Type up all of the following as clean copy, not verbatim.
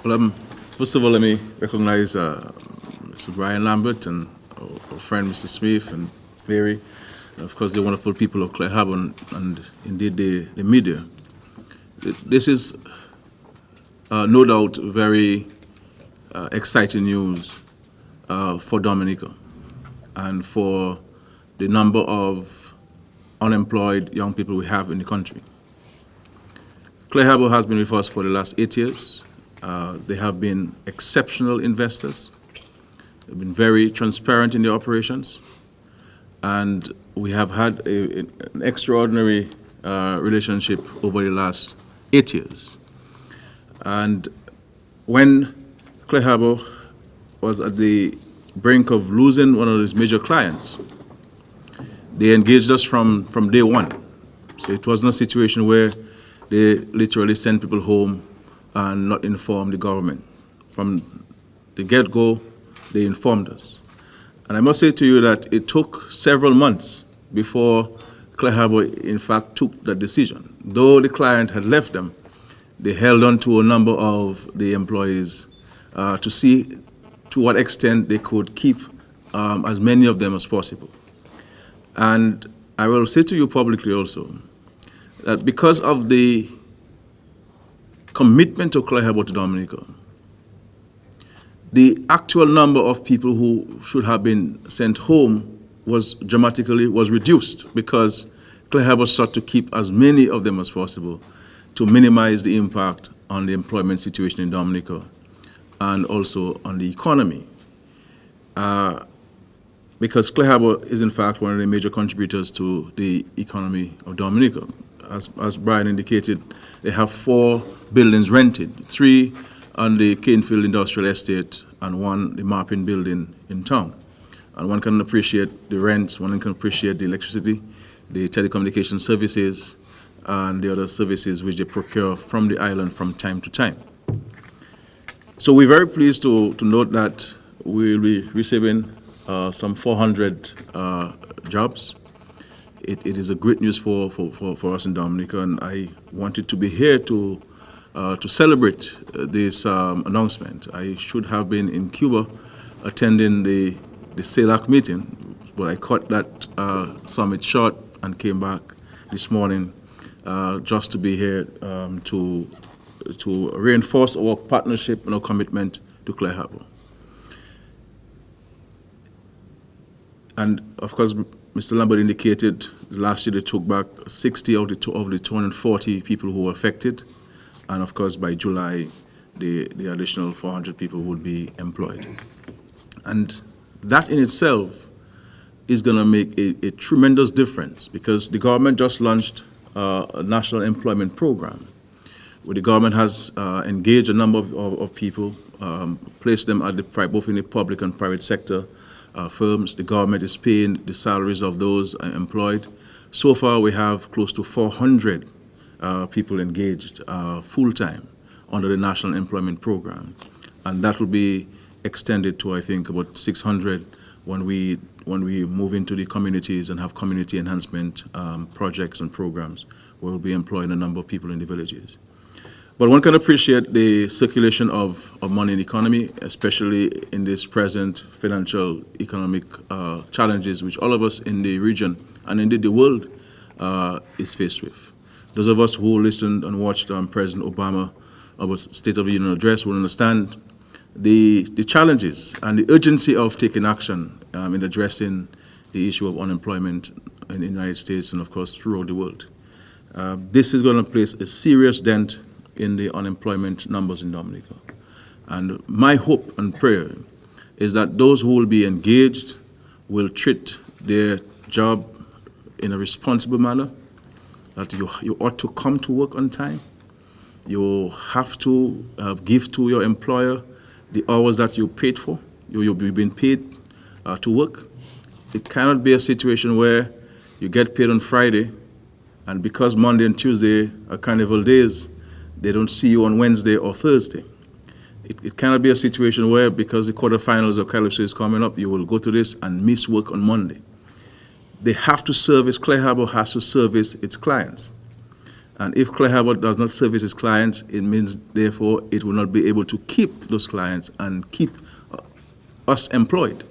Well, first of all, let me recognize Mr. Brian Lambert and our friend Mr. Smith and Mary, and of course the wonderful people of Clare Harbour and indeed the media. This is no doubt very exciting news for Dominica and for the number of unemployed young people we have in the country. Clare Harbour has been with us for the last 8 years. They have been exceptional investors. They've been very transparent in their operations. And we have had an extraordinary relationship over the last 8 years. And when Clare Harbour was at the brink of losing one of its major clients, they engaged us from day one. So it was not a situation where they literally sent people home and not inform the government. From the get-go, they informed us. And I must say to you that it took several months before Clare Harbour, in fact, took that decision. Though the client had left them, they held on to a number of the employees to see to what extent they could keep as many of them as possible. And I will say to you publicly also that because of the commitment of Clare Harbour to Dominica, the actual number of people who should have been sent home was reduced because Clare Harbour sought to keep as many of them as possible to minimize the impact on the employment situation in Dominica and also on the economy. Because Clare Harbour is in fact one of the major contributors to the economy of Dominica. As Brian indicated, they have 4 buildings rented, 3 on the Canefield Industrial Estate and 1, the Mapping building in town. And one can appreciate the rents, one can appreciate the electricity, the telecommunication services, and the other services which they procure from the island from time to time. So we're very pleased to note that we'll be receiving some 400 jobs. It is a great news for us in Dominica, and I wanted to be here to celebrate this announcement. I should have been in Cuba attending the CELAC meeting, but I cut that summit short and came back this morning just to be here to reinforce our partnership and our commitment to Clare Harbour. And of course, Mr. Lambert indicated last year they took back 60 of the 240 people who were affected. And of course, by July, the additional 400 people would be employed. And that in itself is going to make a tremendous difference because the government just launched a national employment program where the government has engaged a number of people, placed them at both in the public and private sector firms. The government is paying the salaries of those employed. So far, we have close to 400 people engaged full-time under the National Employment Program. And that will be extended to, I think, about 600 when we move into the communities and have community enhancement projects and programs where we'll be employing a number of people in the villages. But one can appreciate the circulation of money in the economy, especially in this present financial economic challenges which all of us in the region and indeed the world is faced with. Those of us who listened and watched President Obama's State of the Union address will understand the challenges and the urgency of taking action in addressing the issue of unemployment in the United States and, of course, throughout the world. This is going to place a serious dent in the unemployment numbers in Dominica. And my hope and prayer is that those who will be engaged will treat their job in a responsible manner, that you ought to come to work on time. You have to give to your employer the hours that you paid for. You'll be being paid to work. It cannot be a situation where you get paid on Friday, and because Monday and Tuesday are carnival days, they don't see you on Wednesday or Thursday. It cannot be a situation where because the quarterfinals of Calypso is coming up, you will go to this and miss work on Monday. They have to service, Clare Harbour has to service its clients. And if Clare Harbour does not service its clients, it means, therefore, it will not be able to keep those clients and keep us employed.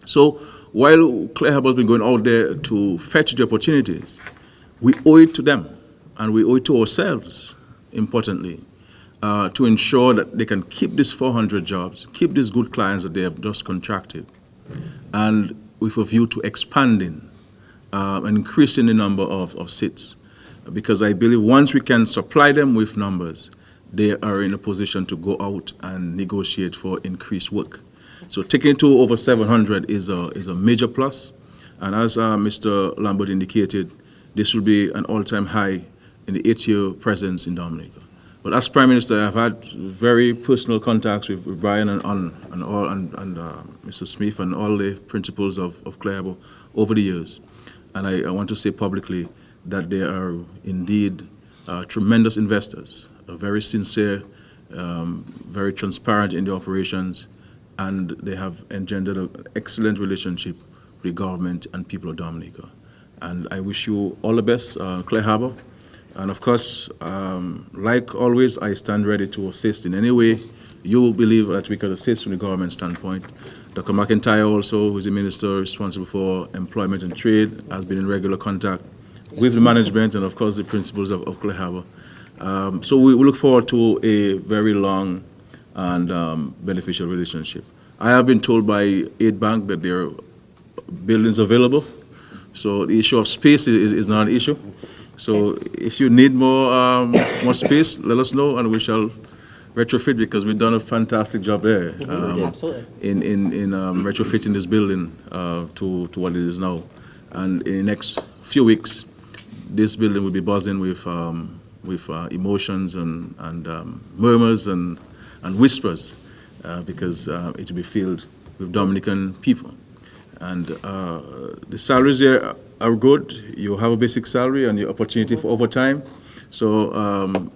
So while Clare Harbour has been going out there to fetch the opportunities, we owe it to them, and we owe it to ourselves, importantly, to ensure that they can keep these 400 jobs, keep these good clients that they have just contracted, and with a view to expanding and increasing the number of seats. Because I believe once we can supply them with numbers, they are in a position to go out and negotiate for increased work. So taking it to over 700 is a major plus. And as Mr. Lambert indicated, this will be an all-time high in the 8-year presence in Dominica. But as Prime Minister, I've had very personal contacts with Brian and Mr. Smith and all the principals of Clare Harbour over the years. And I want to say publicly that they are indeed tremendous investors, very sincere, very transparent in the operations, and they have engendered an excellent relationship with the government and people of Dominica. And I wish you all the best, Clare Harbour. And of course, like always, I stand ready to assist in any way you believe that we can assist from the government standpoint. Dr. McIntyre also, who is the Minister responsible for Employment and Trade, has been in regular contact with the management and, of course, the principals of Clare Harbour. So we look forward to a very long and beneficial relationship. I have been told by Aid Bank that there are buildings available, so the issue of space is not an issue. So if you need more space, let us know, and we shall retrofit, because we've done a fantastic job there Absolutely. in retrofitting this building to what it is now. And in the next few weeks, this building will be buzzing with emotions and murmurs and whispers, because it will be filled with Dominican people. And the salaries here are good. You have a basic salary and your opportunity for overtime. So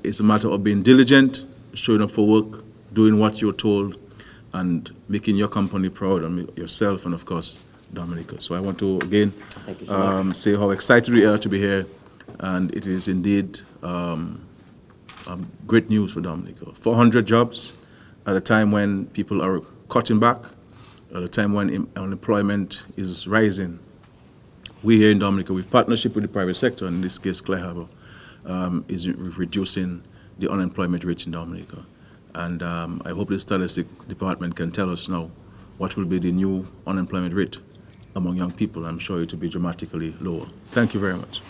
it's a matter of being diligent, showing up for work, doing what you're told, and making your company proud, and yourself, and of course, Dominica. So I want to again say how excited we are to be here, and it is indeed great news for Dominica. 400 jobs at a time when people are cutting back, at a time when unemployment is rising. We here in Dominica, with partnership with the private sector, in this case Clare Harbour, is reducing the unemployment rate in Dominica. And I hope the statistics department can tell us now what will be the new unemployment rate among young people. I'm sure it will be dramatically lower. Thank you very much.